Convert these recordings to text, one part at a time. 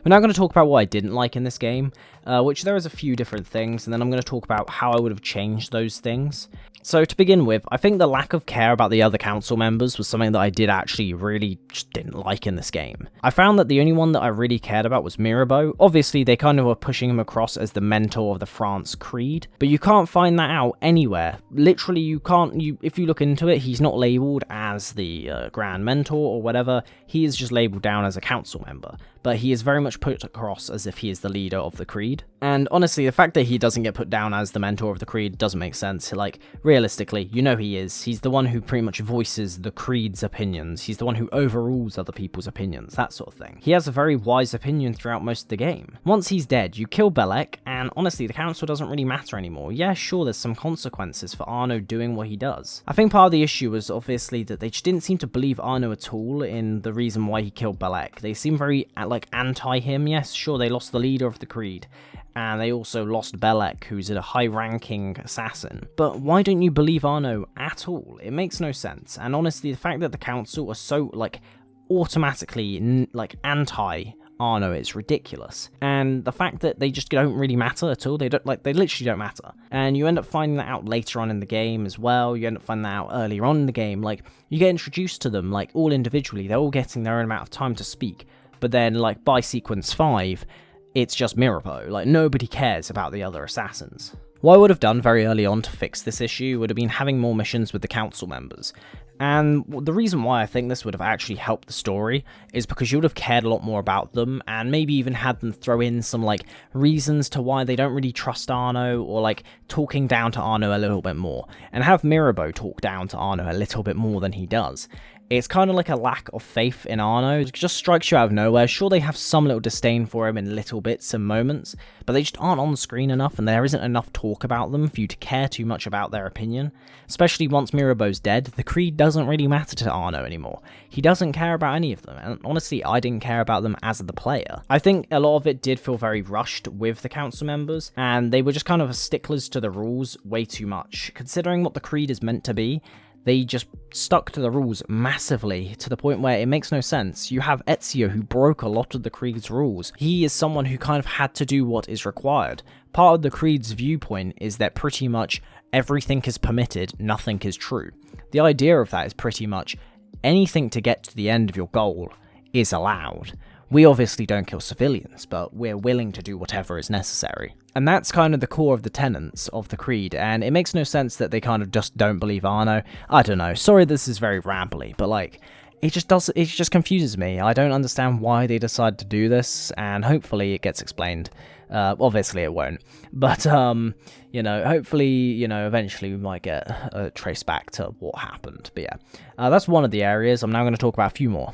We're now going to talk about what I didn't like in this game, which there is a few different things, and then I'm going to talk about how I would have changed those things. So to begin with, I think the lack of care about the other council members was something that I did actually really just didn't like in this game. I found that the only one that I really cared about was Mirabeau. Obviously, they kind of were pushing him across as the mentor of the France Creed, but you can't find that out anywhere. Literally, you can't, if you look into it, he's not labelled as the Grand Mentor or whatever, he is just labelled down as a council member, but he is very much put across as if he is the leader of the Creed. And honestly, the fact that he doesn't get put down as the mentor of the Creed doesn't make sense. Like, realistically, you know he is. He's the one who pretty much voices the Creed's opinions. He's the one who overrules other people's opinions, that sort of thing. He has a very wise opinion throughout most of the game. Once he's dead, you kill Belek, and honestly, the council doesn't really matter anymore. Yeah, sure, there's some consequences for Arno doing what he does. I think part of the issue was obviously that they just didn't seem to believe Arno at all in the reason why he killed Belek. They seem very, like, anti-him. Yes, sure, they lost the leader of the Creed, and they also lost Belek, who's a high-ranking assassin. But why don't you believe Arno at all? It makes no sense. And honestly, the fact that the council are so, like, automatically, like, anti-Arno is ridiculous. And the fact that they just don't really matter at all, they literally don't matter. And you end up finding that out later on in the game as well. You end up finding that out earlier on in the game. Like, you get introduced to them, like, all individually. They're all getting their own amount of time to speak. But then, like, by sequence 5, it's just Mirabeau. Like, nobody cares about the other assassins. What I would have done very early on to fix this issue would have been having more missions with the council members. And the reason why I think this would have actually helped the story is because you would have cared a lot more about them, and maybe even had them throw in some, like, reasons to why they don't really trust Arno, or, like, talking down to Arno a little bit more, and have Mirabeau talk down to Arno a little bit more than he does. It's kind of like a lack of faith in Arno. It just strikes you out of nowhere. Sure, they have some little disdain for him in little bits and moments, but they just aren't on the screen enough, and there isn't enough talk about them for you to care too much about their opinion. Especially once Mirabeau's dead, the Creed doesn't really matter to Arno anymore. He doesn't care about any of them, and honestly, I didn't care about them as the player. I think a lot of it did feel very rushed with the council members, and they were just kind of sticklers to the rules way too much. Considering what the Creed is meant to be, they just stuck to the rules massively, to the point where it makes no sense. You have Ezio, who broke a lot of the Creed's rules. He is someone who kind of had to do what is required. Part of the Creed's viewpoint is that pretty much everything is permitted, nothing is true. The idea of that is pretty much anything to get to the end of your goal is allowed. We obviously don't kill civilians, but we're willing to do whatever is necessary. And that's kind of the core of the tenets of the Creed, and it makes no sense that they kind of just don't believe Arno. I don't know, sorry this is very rambly, but like, it just confuses me. I don't understand why they decide to do this, and hopefully it gets explained. Obviously it won't, but you know, hopefully, you know, eventually we might get a trace back to what happened. But yeah, that's one of the areas. I'm now going to talk about a few more.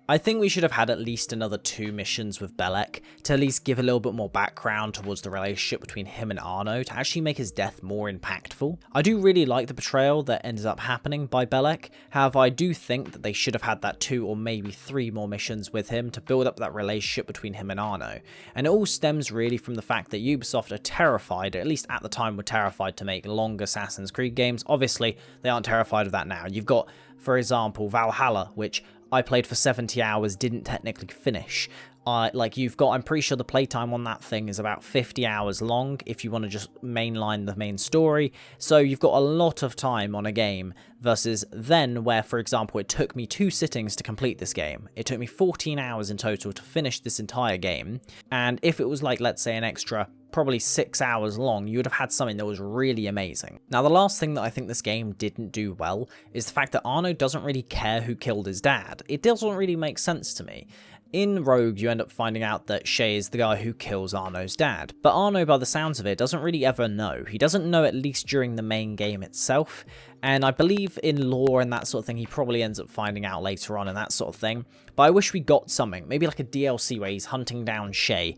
I think we should have had at least another 2 missions with Belek to at least give a little bit more background towards the relationship between him and Arno to actually make his death more impactful. I do really like the betrayal that ended up happening by Belek, however I do think that they should have had that 2 or maybe 3 more missions with him to build up that relationship between him and Arno. And it all stems really from the fact that Ubisoft are terrified, or at least at the time were terrified, to make long Assassin's Creed games. Obviously they aren't terrified of that now. You've got, for example, Valhalla, which I played for 70 hours, didn't technically finish. I'm pretty sure the playtime on that thing is about 50 hours long if you want to just mainline the main story. So you've got a lot of time on a game versus then where, for example, it took me 2 sittings to complete this game. It took me 14 hours in total to finish this entire game. And if it was like, let's say, an extra probably 6 hours long, you would have had something that was really amazing. Now, the last thing that I think this game didn't do well is the fact that Arno doesn't really care who killed his dad. It doesn't really make sense to me. In Rogue, you end up finding out that Shay is the guy who kills Arno's dad, but Arno, by the sounds of it, doesn't really ever know. He doesn't know, at least during the main game itself, and I believe in lore and that sort of thing, he probably ends up finding out later on and that sort of thing. But I wish we got something, maybe like a DLC where he's hunting down Shay.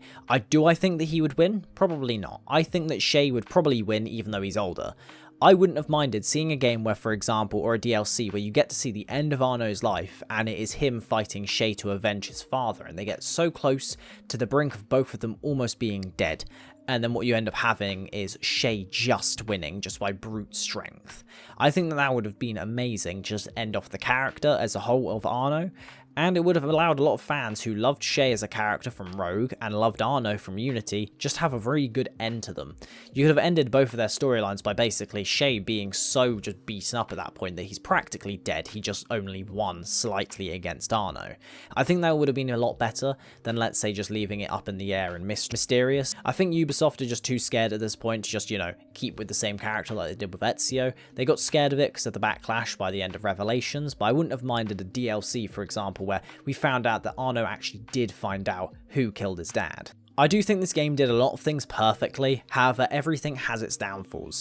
Do I think that he would win? Probably not. I think that Shay would probably win even though he's older. I wouldn't have minded seeing a game where, for example, or a DLC where you get to see the end of Arno's life and it is him fighting Shay to avenge his father, and they get so close to the brink of both of them almost being dead. And then what you end up having is Shay just winning just by brute strength. I think that would have been amazing, just end off the character as a whole of Arno. and it would have allowed a lot of fans who loved Shay as a character from Rogue and loved Arno from Unity just have a very good end to them. You could have ended both of their storylines by basically Shay being so just beaten up at that point that he's practically dead, he just only won slightly against Arno. I think that would have been a lot better than, let's say, just leaving it up in the air and mysterious. I think Ubisoft are just too scared at this point to just, keep with the same character like they did with Ezio. They got scared of it because of the backlash by the end of Revelations, but I wouldn't have minded a DLC, for example, where we found out that Arno actually did find out who killed his dad. I do think this game did a lot of things perfectly, however everything has its downfalls.